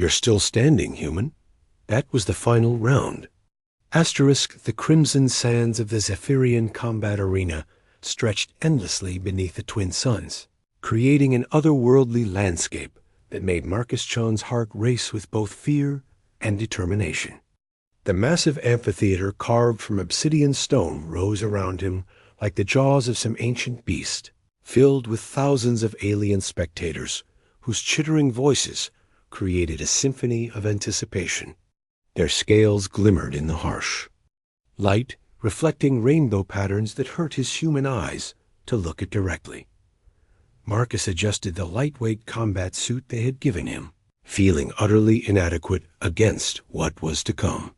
"You're still standing, human." That was the final round. The crimson sands of the Zephyrian combat arena stretched endlessly beneath the twin suns, creating an otherworldly landscape that made Marcus Chon's heart race with both fear and determination. The massive amphitheater carved from obsidian stone rose around him like the jaws of some ancient beast, filled with thousands of alien spectators whose chittering voices created a symphony of anticipation. Their scales glimmered in the harsh light, reflecting rainbow patterns that hurt his human eyes to look at directly. Marcus adjusted the lightweight combat suit they had given him, feeling utterly inadequate against what was to come.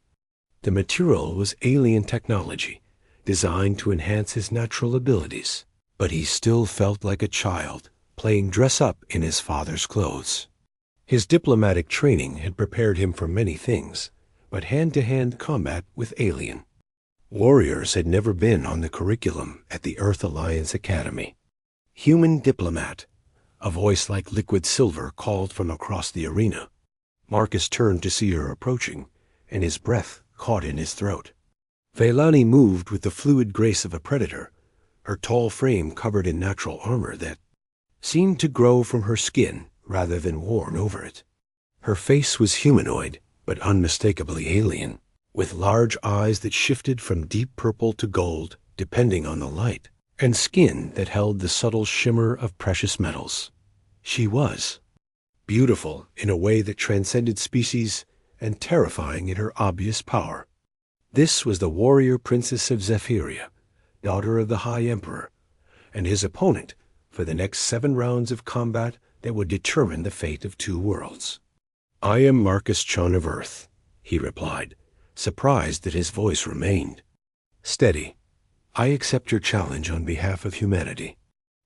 The material was alien technology, designed to enhance his natural abilities, but he still felt like a child playing dress-up in his father's clothes. His diplomatic training had prepared him for many things, but hand-to-hand combat with alien warriors had never been on the curriculum at the Earth Alliance Academy. "Human diplomat," a voice like liquid silver called from across the arena. Marcus turned to see her approaching, and his breath caught in his throat. Velani moved with the fluid grace of a predator, her tall frame covered in natural armor that seemed to grow from her skin rather than worn over it. Her face was humanoid, but unmistakably alien, with large eyes that shifted from deep purple to gold depending on the light, and skin that held the subtle shimmer of precious metals. She was beautiful in a way that transcended species and terrifying in her obvious power. This was the warrior princess of Zephyria, daughter of the High Emperor, and his opponent for the next 7 rounds of combat that would determine the fate of 2 worlds. "I am Marcus Chon of Earth," he replied, surprised that his voice remained steady. "I accept your challenge on behalf of humanity."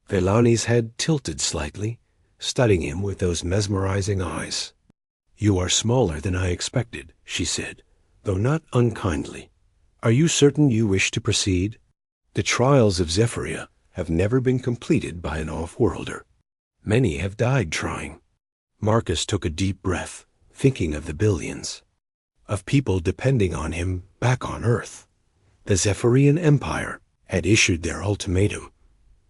Velani's head tilted slightly, studying him with those mesmerizing eyes. "You are smaller than I expected," she said, though not unkindly. "Are you certain you wish to proceed? The trials of Zephyria have never been completed by an off-worlder. Many have died trying." Marcus took a deep breath, thinking of the billions of people depending on him back on Earth. The Zephyrian Empire had issued their ultimatum: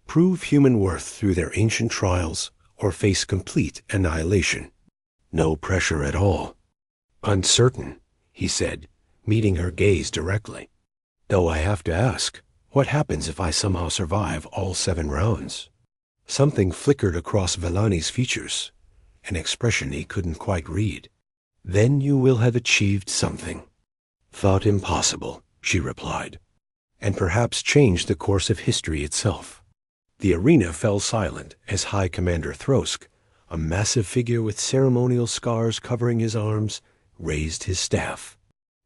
prove human worth through their ancient trials or face complete annihilation. No pressure at all. "Uncertain," he said, meeting her gaze directly. "Though I have to ask, what happens if I somehow survive all 7 rounds? Something flickered across Velani's features, an expression he couldn't quite read. "Then you will have achieved something thought impossible," she replied, "and perhaps changed the course of history itself." The arena fell silent as High Commander Throsk, a massive figure with ceremonial scars covering his arms, raised his staff.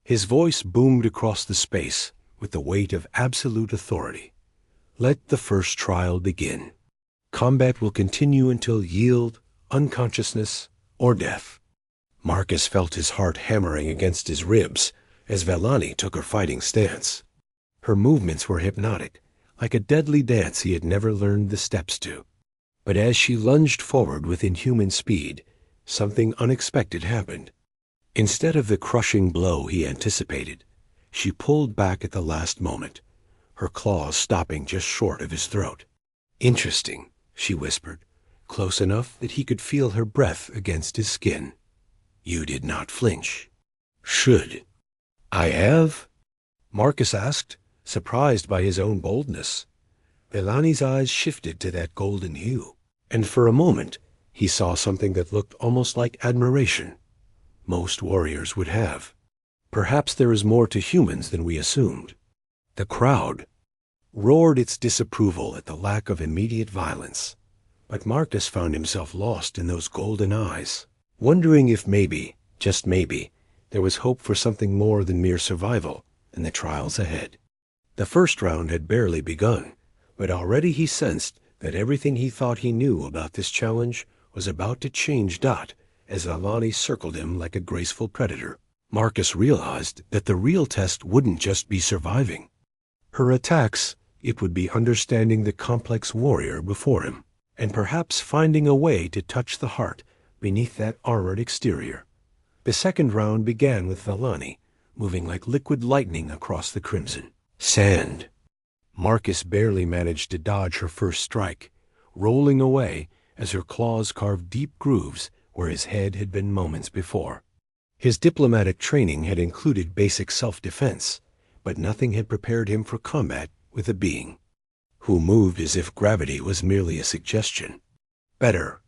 His voice boomed across the space with the weight of absolute authority. "Let the first trial begin. Combat will continue until yield, unconsciousness, or death." Marcus felt his heart hammering against his ribs as Velani took her fighting stance. Her movements were hypnotic, like a deadly dance he had never learned the steps to. But as she lunged forward with inhuman speed, something unexpected happened. Instead of the crushing blow he anticipated, she pulled back at the last moment, her claws stopping just short of his throat. "Interesting," she whispered, close enough that he could feel her breath against his skin. "You did not flinch." "Should I have?" Marcus asked, surprised by his own boldness. Velani's eyes shifted to that golden hue, and for a moment he saw something that looked almost like admiration. Most warriors would have. Perhaps there is more to humans than we assumed. The crowd roared its disapproval at the lack of immediate violence, but Marcus found himself lost in those golden eyes, wondering if maybe, just maybe, there was hope for something more than mere survival in the trials ahead. The first round had barely begun, but already he sensed that everything he thought he knew about this challenge was about to change as Velani circled him like a graceful predator. Marcus realized that the real test wouldn't just be surviving her attacks, it would be understanding the complex warrior before him, and perhaps finding a way to touch the heart beneath that armored exterior. The second round began with Vellani, moving like liquid lightning across the crimson sand. Marcus barely managed to dodge her first strike, rolling away as her claws carved deep grooves where his head had been moments before. His diplomatic training had included basic self-defense, but nothing had prepared him for combat with a being who moved as if gravity was merely a suggestion. "Better,"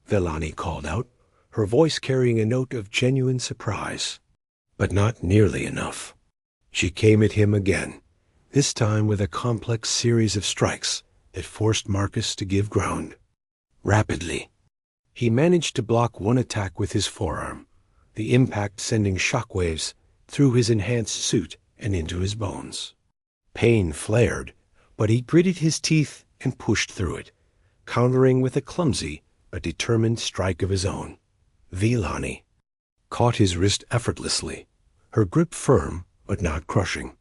Vellani called out, her voice carrying a note of genuine surprise. But not nearly enough. She came at him again, this time with a complex series of strikes that forced Marcus to give ground. Rapidly, he managed to block one attack with his forearm, the impact sending shockwaves through his enhanced suit and into his bones. Pain flared, but he gritted his teeth and pushed through it, countering with a clumsy but determined strike of his own. Vellani caught his wrist effortlessly, her grip firm but not crushing.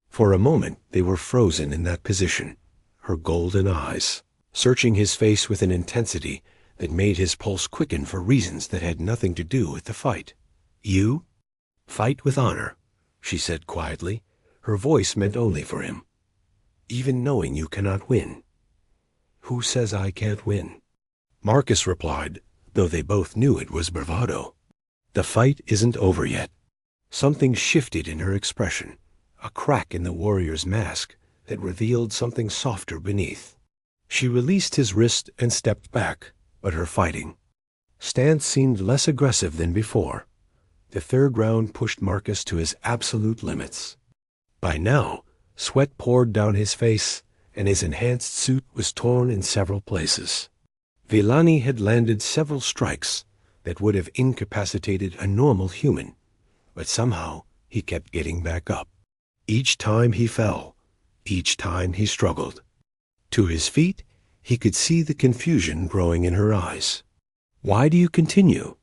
For a moment they were frozen in that position, her golden eyes searching his face with an intensity that made his pulse quicken for reasons that had nothing to do with the fight. "You fight with honor," she said quietly, her voice meant only for him. "Even knowing you cannot win." "Who says I can't win?" Marcus replied, though they both knew it was bravado. "The fight isn't over yet." Something shifted in her expression, a crack in the warrior's mask that revealed something softer beneath. She released his wrist and stepped back, but her fighting stance seemed less aggressive than before. The third round pushed Marcus to his absolute limits. By now, sweat poured down his face, and his enhanced suit was torn in several places. Vellani had landed several strikes that would have incapacitated a normal human, but somehow he kept getting back up. Each time he fell, each time he struggled. To his feet, he could see the confusion growing in her eyes. "Why do you continue?"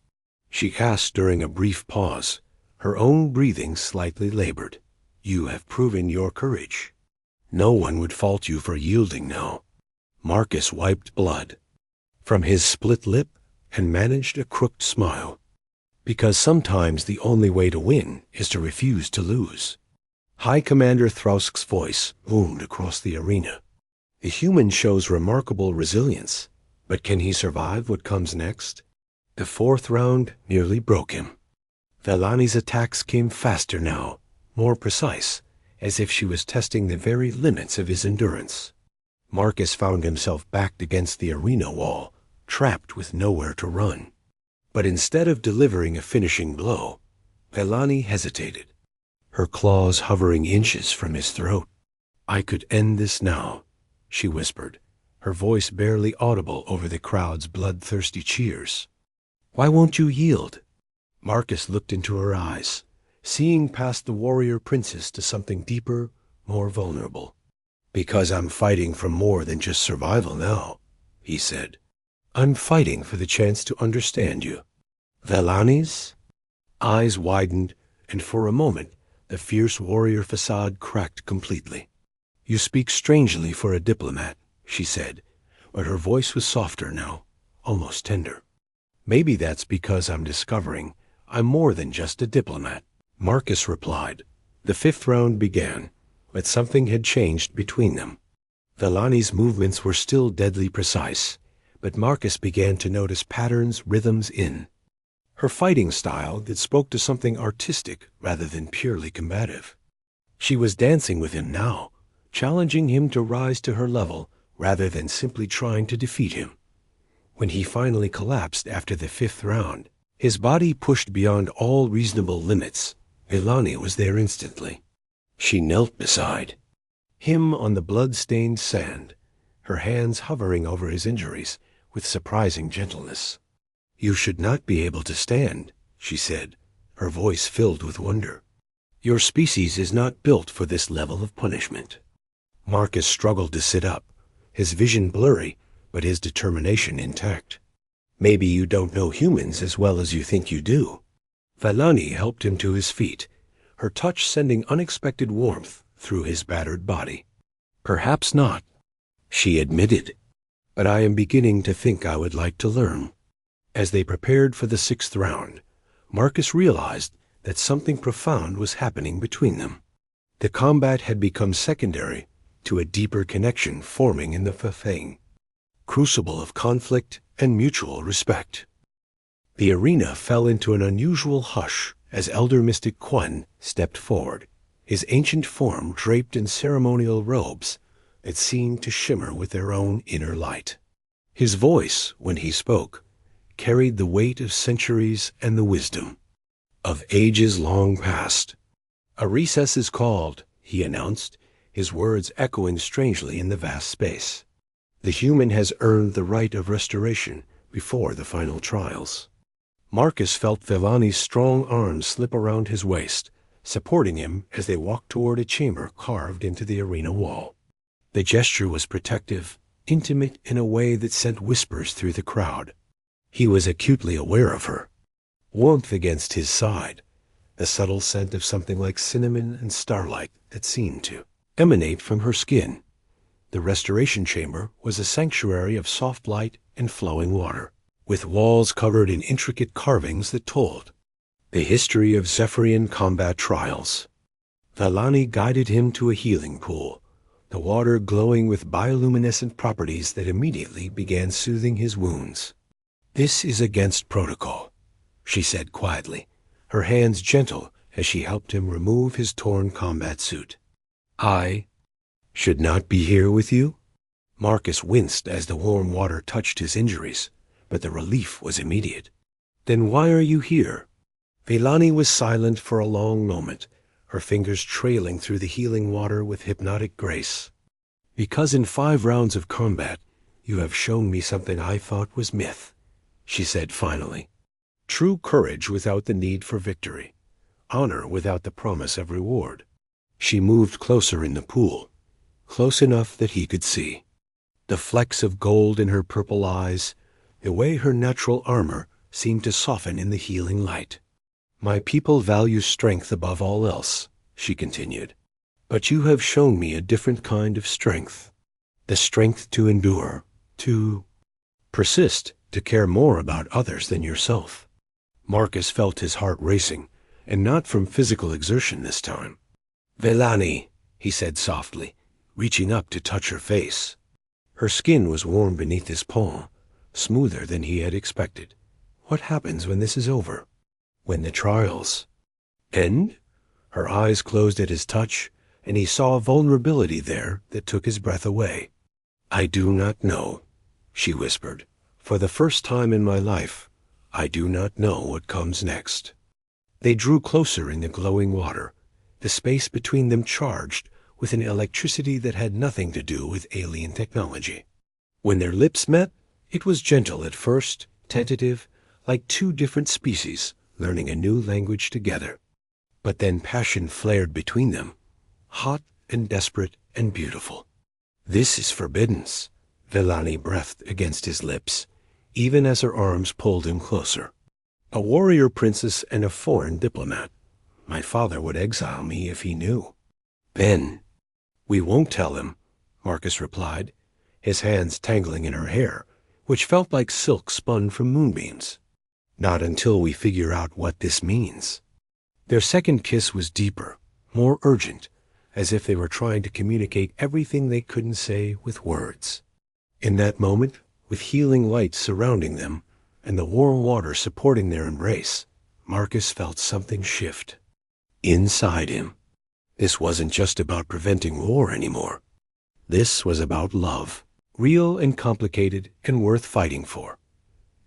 she asked during a brief pause, her own breathing slightly labored. "You have proven your courage. No one would fault you for yielding now." Marcus wiped blood from his split lip and managed a crooked smile. "Because sometimes the only way to win is to refuse to lose." High Commander Thrausk's voice boomed across the arena. "The human shows remarkable resilience, but can he survive what comes next?" The fourth round nearly broke him. Vellani's attacks came faster now, more precise, as if she was testing the very limits of his endurance. Marcus found himself backed against the arena wall, trapped with nowhere to run. But instead of delivering a finishing blow, Vellani hesitated, her claws hovering inches from his throat. "I could end this now," she whispered, her voice barely audible over the crowd's bloodthirsty cheers. "Why won't you yield?" Marcus looked into her eyes, seeing past the warrior princess to something deeper, more vulnerable. "Because I'm fighting for more than just survival now," he said. "I'm fighting for the chance to understand you." Vellani's eyes widened, and for a moment the fierce warrior facade cracked completely. "You speak strangely for a diplomat," she said, but her voice was softer now, almost tender. "Maybe that's because I'm discovering I'm more than just a diplomat," Marcus replied. The fifth round began, but something had changed between them. Vellani's movements were still deadly precise, but Marcus began to notice patterns, rhythms in her fighting style that spoke to something artistic rather than purely combative. She was dancing with him now, challenging him to rise to her level rather than simply trying to defeat him. When he finally collapsed after the fifth round, his body pushed beyond all reasonable limits, Vellani was there instantly. She knelt beside him on the blood-stained sand, her hands hovering over his injuries with surprising gentleness. "You should not be able to stand," she said, her voice filled with wonder. "Your species is not built for this level of punishment." Marcus struggled to sit up, his vision blurry, but his determination intact. "Maybe you don't know humans as well as you think you do." Vellani helped him to his feet, her touch sending unexpected warmth through his battered body. "Perhaps not," she admitted, "but I am beginning to think I would like to learn." As they prepared for the sixth round, Marcus realized that something profound was happening between them. The combat had become secondary to a deeper connection forming in the Fafeng, crucible of conflict and mutual respect. The arena fell into an unusual hush as Elder Mystic Quan stepped forward, his ancient form draped in ceremonial robes that seemed to shimmer with their own inner light. His voice, when he spoke, carried the weight of centuries and the wisdom of ages long past. "A recess is called," he announced, his words echoing strangely in the vast space. "The human has earned the right of restoration before the final trials." Marcus felt Vellani's strong arms slip around his waist, supporting him as they walked toward a chamber carved into the arena wall. The gesture was protective, intimate in a way that sent whispers through the crowd. He was acutely aware of her. Warmth against his side, the subtle scent of something like cinnamon and starlight that seemed to emanate from her skin. The restoration chamber was a sanctuary of soft light and flowing water, with walls covered in intricate carvings that told the history of Zephyrian combat trials. Vellani guided him to a healing pool, the water glowing with bioluminescent properties that immediately began soothing his wounds. "This is against protocol," she said quietly, her hands gentle as she helped him remove his torn combat suit. "I should not be here with you?" Marcus winced as the warm water touched his injuries, but the relief was immediate. "Then why are you here?" Vellani was silent for a long moment, her fingers trailing through the healing water with hypnotic grace. "Because in 5 rounds of combat, you have shown me something I thought was myth," she said finally. "True courage without the need for victory. Honor without the promise of reward." She moved closer in the pool, close enough that he could see. The flecks of gold in her purple eyes, the way her natural armor seemed to soften in the healing light. "My people value strength above all else," she continued. "But you have shown me a different kind of strength. The strength to endure, to persist, to care more about others than yourself." Marcus felt his heart racing, and not from physical exertion this time. "Vellani," he said softly, reaching up to touch her face. Her skin was warm beneath his palm, smoother than he had expected. "What happens when this is over? When the trials end?" Her eyes closed at his touch, and he saw a vulnerability there that took his breath away. "I do not know," she whispered. "For the first time in my life, I do not know what comes next." They drew closer in the glowing water, the space between them charged with an electricity that had nothing to do with alien technology. When their lips met, it was gentle at first, tentative, like 2 different species learning a new language together. But then passion flared between them, hot and desperate and beautiful. "This is forbiddance," Vellani breathed against his lips, even as her arms pulled him closer. "A warrior princess and a foreign diplomat. My father would exile me if he knew." "Ben." "We won't tell him," Marcus replied, his hands tangling in her hair, which felt like silk spun from moonbeams. "Not until we figure out what this means." Their second kiss was deeper, more urgent, as if they were trying to communicate everything they couldn't say with words. In that moment, with healing light surrounding them and the warm water supporting their embrace, Marcus felt something shift inside him. This wasn't just about preventing war anymore. This was about love, real and complicated and worth fighting for.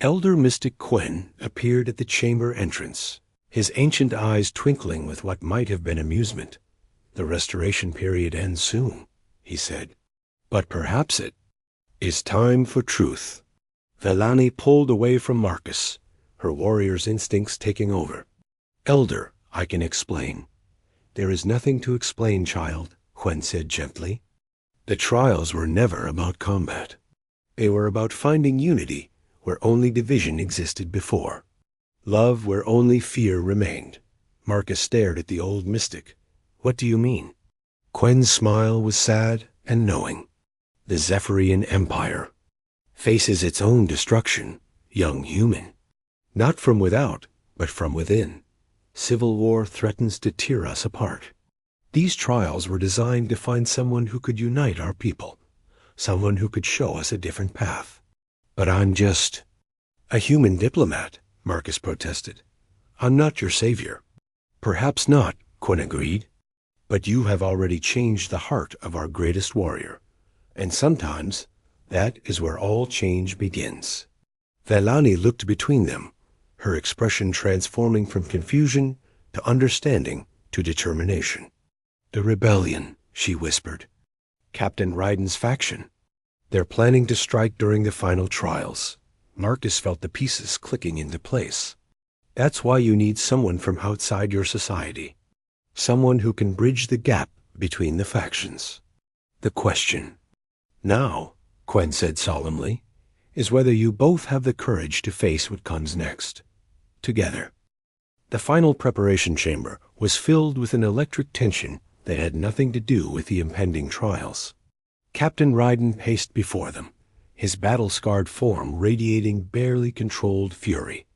Elder Mystic Quen appeared at the chamber entrance, his ancient eyes twinkling with what might have been amusement. "The restoration period ends soon," he said. "But perhaps it is time for truth." Vellani pulled away from Marcus, her warrior's instincts taking over. "Elder, I can explain." "There is nothing to explain, child," Quen said gently. The trials were never about combat. They were about finding unity where only division existed before. Love where only fear remained. Marcus stared at the old mystic. "What do you mean?" Quen's smile was sad and knowing. "The Zephyrian Empire faces its own destruction, young human. Not from without, but from within. Civil war threatens to tear us apart. These trials were designed to find someone who could unite our people, someone who could show us a different path. But I'm just a human diplomat, Marcus protested. I'm not your savior. Perhaps not, Quinn agreed. But you have already changed the heart of our greatest warrior. And sometimes that is where all change begins. Vellani looked between them, her expression transforming from confusion to understanding to determination. The rebellion, she whispered. Captain Ryden's faction. They're planning to strike during the final trials. Marcus felt the pieces clicking into place. That's why you need someone from outside your society. Someone who can bridge the gap between the factions. The question now, Quinn said solemnly, is whether you both have the courage to face what comes next. Together. The final preparation chamber was filled with an electric tension that had nothing to do with the impending trials. Captain Ryden paced before them, his battle-scarred form radiating barely controlled fury.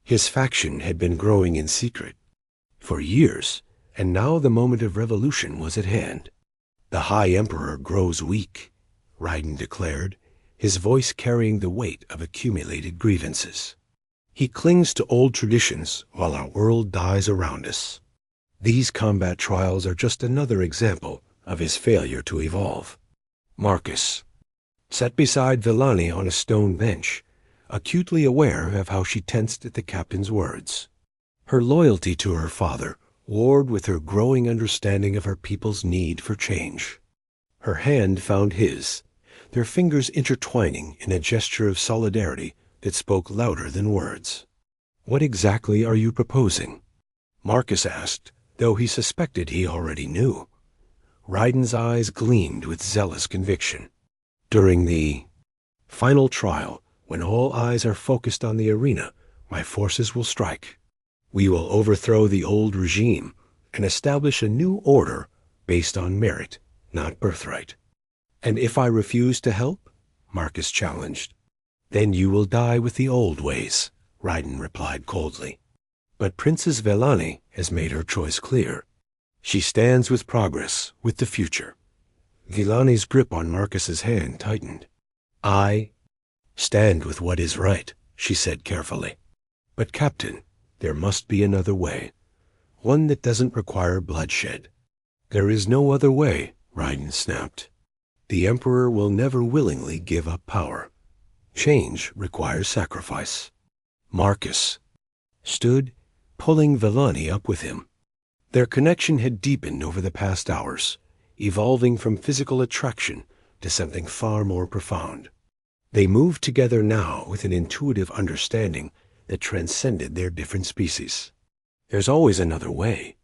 His faction had been growing in secret for years, and now the moment of revolution was at hand. The High Emperor grows weak, Ryden declared, his voice carrying the weight of accumulated grievances. He clings to old traditions while our world dies around us. These combat trials are just another example of his failure to evolve. Marcus sat beside Vellani on a stone bench, acutely aware of how she tensed at the captain's words. Her loyalty to her father warred with her growing understanding of her people's need for change. Her hand found his, their fingers intertwining in a gesture of solidarity that spoke louder than words. "What exactly are you proposing?" Marcus asked, though he suspected he already knew. Ryden's eyes gleamed with zealous conviction. "During the final trial, when all eyes are focused on the arena, my forces will strike. We will overthrow the old regime and establish a new order based on merit, not birthright." "And if I refuse to help?" Marcus challenged. "Then you will die with the old ways," Ryden replied coldly. But Princess Vellani has made her choice clear. She stands with progress, with the future. Vellani's grip on Marcus's hand tightened. "I stand with what is right," she said carefully. "But Captain, there must be another way, one that doesn't require bloodshed." "There is no other way," Ryden snapped. "The Emperor will never willingly give up power. Change requires sacrifice." Marcus stood, pulling Vellani up with him. Their connection had deepened over the past hours, evolving from physical attraction to something far more profound. They moved together now with an intuitive understanding that transcended their different species. "There's always another way,"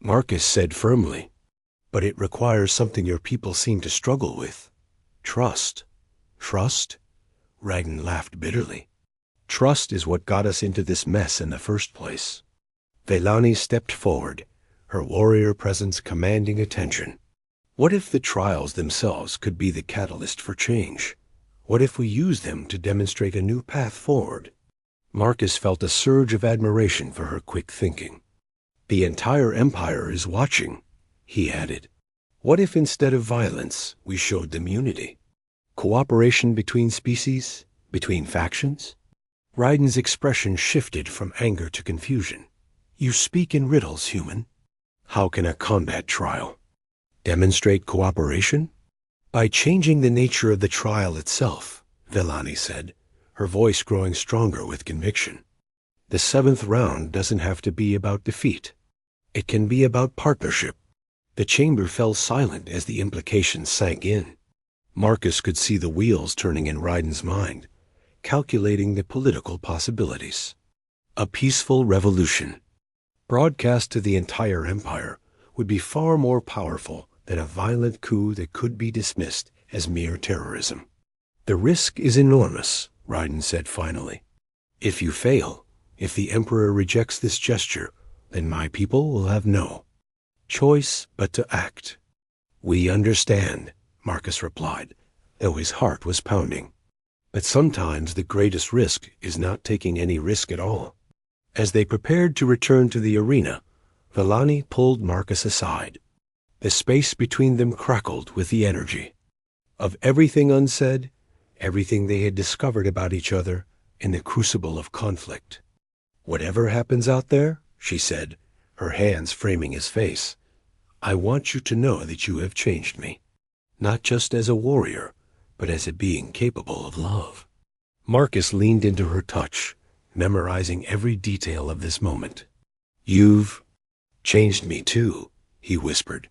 Marcus said firmly. "But it requires something your people seem to struggle with. Trust." "Trust?" Ryden laughed bitterly. "Trust is what got us into this mess in the first place." Vellani stepped forward, her warrior presence commanding attention. "What if the trials themselves could be the catalyst for change? What if we use them to demonstrate a new path forward?" Marcus felt a surge of admiration for her quick thinking. "The entire Empire is watching," he added. "What if instead of violence, we showed them unity? Cooperation between species, between factions?" Ryden's expression shifted from anger to confusion. "You speak in riddles, human. How can a combat trial demonstrate cooperation?" "By changing the nature of the trial itself," Vellani said, her voice growing stronger with conviction. "The seventh round doesn't have to be about defeat. It can be about partnership." The chamber fell silent as the implications sank in. Marcus could see the wheels turning in Ryden's mind, calculating the political possibilities. A peaceful revolution, broadcast to the entire empire, would be far more powerful than a violent coup that could be dismissed as mere terrorism. "The risk is enormous," Ryden said finally. "If you fail, if the Emperor rejects this gesture, then my people will have no choice but to act." "We understand," Marcus replied, though his heart was pounding. "But sometimes the greatest risk is not taking any risk at all." As they prepared to return to the arena, Vellani pulled Marcus aside. The space between them crackled with the energy of everything unsaid, everything they had discovered about each other in the crucible of conflict. "Whatever happens out there," she said, her hands framing his face, "I want you to know that you have changed me, not just as a warrior, but as a being capable of love." Marcus leaned into her touch, memorizing every detail of this moment. "You've changed me too," he whispered.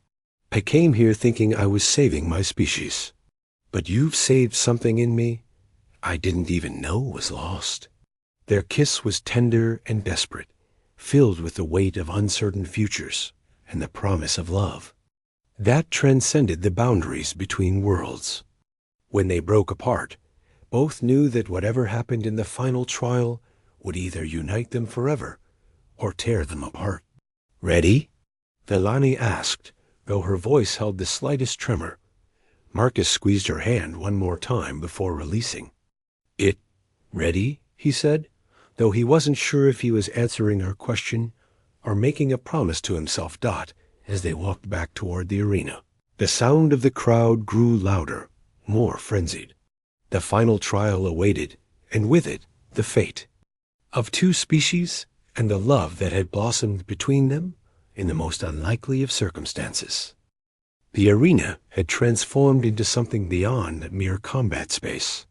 "I came here thinking I was saving my species, but you've saved something in me I didn't even know was lost." Their kiss was tender and desperate, filled with the weight of uncertain futures and the promise of love that transcended the boundaries between worlds. When they broke apart, both knew that whatever happened in the final trial would either unite them forever or tear them apart. "Ready?" Vellani asked, though her voice held the slightest tremor. Marcus squeezed her hand one more time before releasing. "Ready?" he said, though he wasn't sure if he was answering her question or making a promise to himself. As they walked back toward the arena, the sound of the crowd grew louder, more frenzied. The final trial awaited, and with it, the fate of two species and the love that had blossomed between them in the most unlikely of circumstances. The arena had transformed into something beyond mere combat space.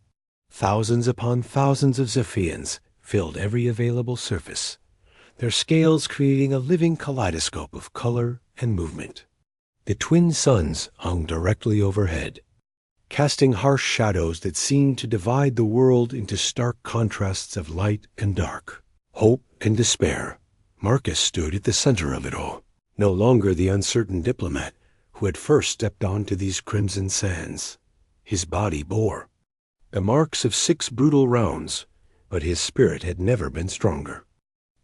Thousands upon thousands of Zephians filled every available surface, their scales creating a living kaleidoscope of color and movement. The twin suns hung directly overhead, casting harsh shadows that seemed to divide the world into stark contrasts of light and dark, hope and despair. Marcus stood at the center of it all, no longer the uncertain diplomat who had first stepped onto these crimson sands. His body bore the marks of 6 brutal rounds, but his spirit had never been stronger.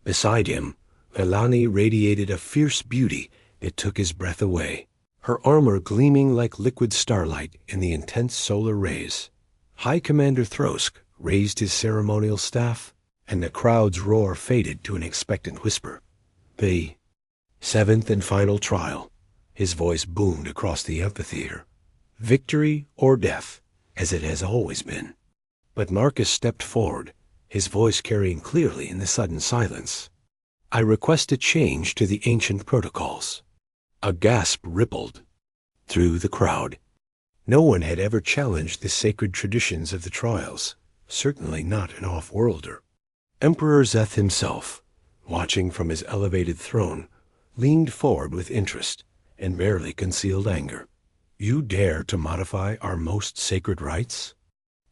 Beside him, Vellani radiated a fierce beauty that took his breath away, her armor gleaming like liquid starlight in the intense solar rays. High Commander Throsk raised his ceremonial staff, and the crowd's roar faded to an expectant whisper. "The 7th and final trial," his voice boomed across the amphitheater. "Victory or death, as it has always been." But Marcus stepped forward, his voice carrying clearly in the sudden silence. "I request a change to the ancient protocols." A gasp rippled through the crowd. No one had ever challenged the sacred traditions of the trials, certainly not an off-worlder. Emperor Zeth himself, watching from his elevated throne, leaned forward with interest and barely concealed anger. "You dare to modify our most sacred rites?"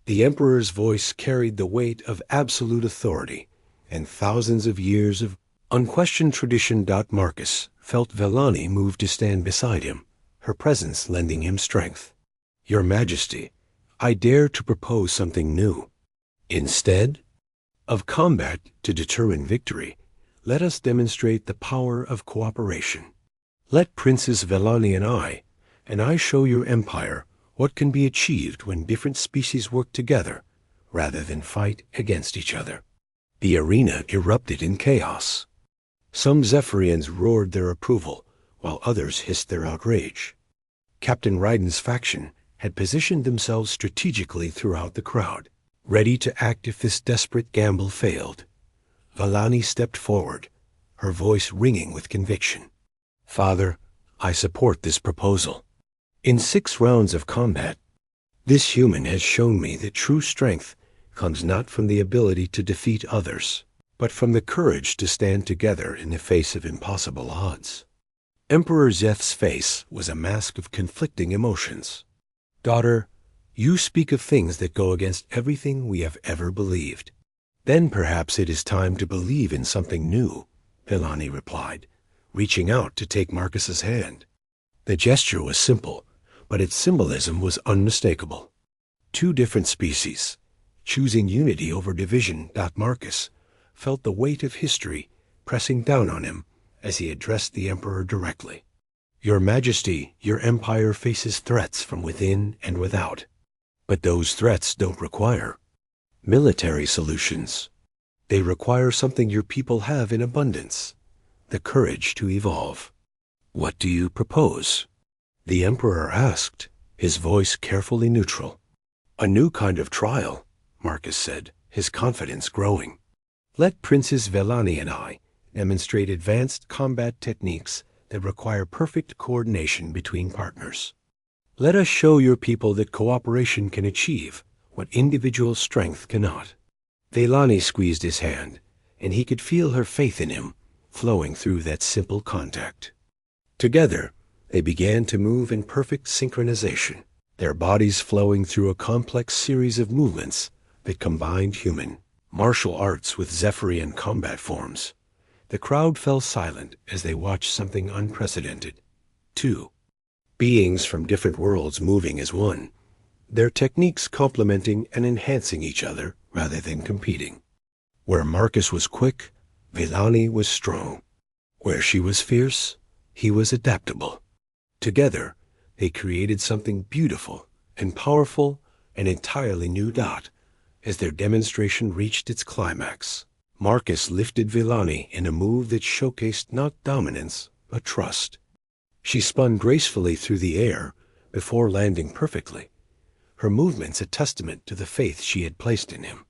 The Emperor's voice carried the weight of absolute authority and thousands of years of unquestioned tradition. Marcus felt Vellani move to stand beside him, her presence lending him strength. "Your Majesty, I dare to propose something new. Instead of combat to determine victory, let us demonstrate the power of cooperation. Let Princess Vellani and I show your empire what can be achieved when different species work together rather than fight against each other." The arena erupted in chaos. Some Zephyrians roared their approval, while others hissed their outrage. Captain Ryden's faction had positioned themselves strategically throughout the crowd, ready to act if this desperate gamble failed. Vellani stepped forward, her voice ringing with conviction. "Father, I support this proposal. In 6 rounds of combat, this human has shown me that true strength comes not from the ability to defeat others, but from the courage to stand together in the face of impossible odds." Emperor Zeth's face was a mask of conflicting emotions. "Daughter, you speak of things that go against everything we have ever believed. Then perhaps it is time to believe in something new," Vellani replied, reaching out to take Marcus's hand. The gesture was simple, but its symbolism was unmistakable. 2 different species, choosing unity over division. Marcus felt the weight of history pressing down on him as he addressed the Emperor directly. "Your Majesty, your empire faces threats from within and without, but those threats don't require military solutions. They require something your people have in abundance, the courage to evolve. What do you propose? The Emperor asked, his voice carefully neutral. A new kind of trial, Marcus said, his confidence growing. Let Princess Velani and I demonstrate advanced combat techniques that require perfect coordination between partners. Let us show your people that cooperation can achieve what individual strength cannot. Velani squeezed his hand, and he could feel her faith in him flowing through that simple contact. Together, they began to move in perfect synchronization, their bodies flowing through a complex series of movements that combined human, martial arts with Zephyrian combat forms. The crowd fell silent as they watched something unprecedented. Two beings from different worlds moving as one, their techniques complementing and enhancing each other rather than competing. Where Marcus was quick, Velani was strong. Where she was fierce, he was adaptable. Together, they created something beautiful and powerful, an entirely new dot. As their demonstration reached its climax, Marcus lifted Velani in a move that showcased not dominance, but trust. She spun gracefully through the air before landing perfectly, her movements a testament to the faith she had placed in him.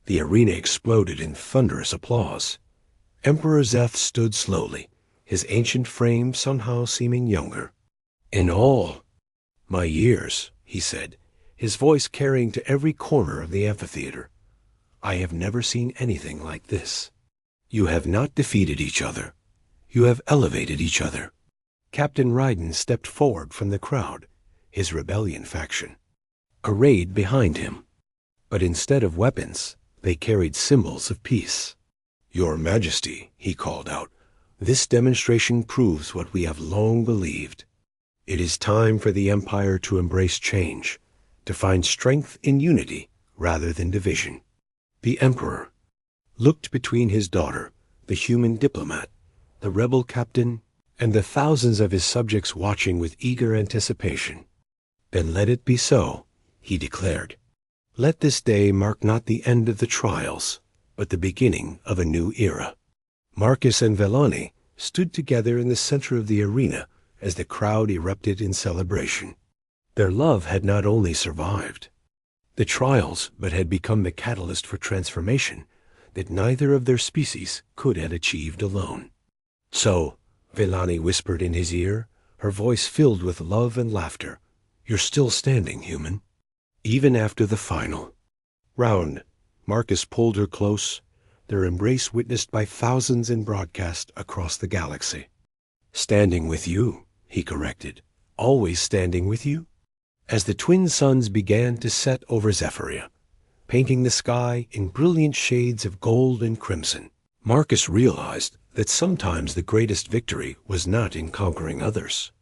The arena exploded in thunderous applause. Emperor Zeth stood slowly, his ancient frame somehow seeming younger. In all my years, he said, his voice carrying to every corner of the amphitheater, I have never seen anything like this. You have not defeated each other. You have elevated each other. Captain Ryden stepped forward from the crowd, his rebellion faction, arrayed behind him. But instead of weapons, they carried symbols of peace. Your Majesty, he called out, this demonstration proves what we have long believed. It is time for the Empire to embrace change, to find strength in unity rather than division. The Emperor looked between his daughter, the human diplomat, the rebel captain, and the thousands of his subjects watching with eager anticipation. Then let it be so, he declared. Let this day mark not the end of the trials, but the beginning of a new era. Marcus and Velani stood together in the center of the arena as the crowd erupted in celebration. Their love had not only survived the trials, but had become the catalyst for transformation that neither of their species could have achieved alone. So, Velani whispered in his ear, her voice filled with love and laughter, you're still standing, human. Even after the final round, Marcus pulled her close, their embrace witnessed by thousands in broadcast across the galaxy. Standing with you, he corrected. Always standing with you? As the twin suns began to set over Zephyria, painting the sky in brilliant shades of gold and crimson, Marcus realized that sometimes the greatest victory was not in conquering others,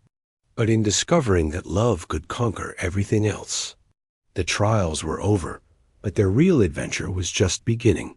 but in discovering that love could conquer everything else. The trials were over, but their real adventure was just beginning.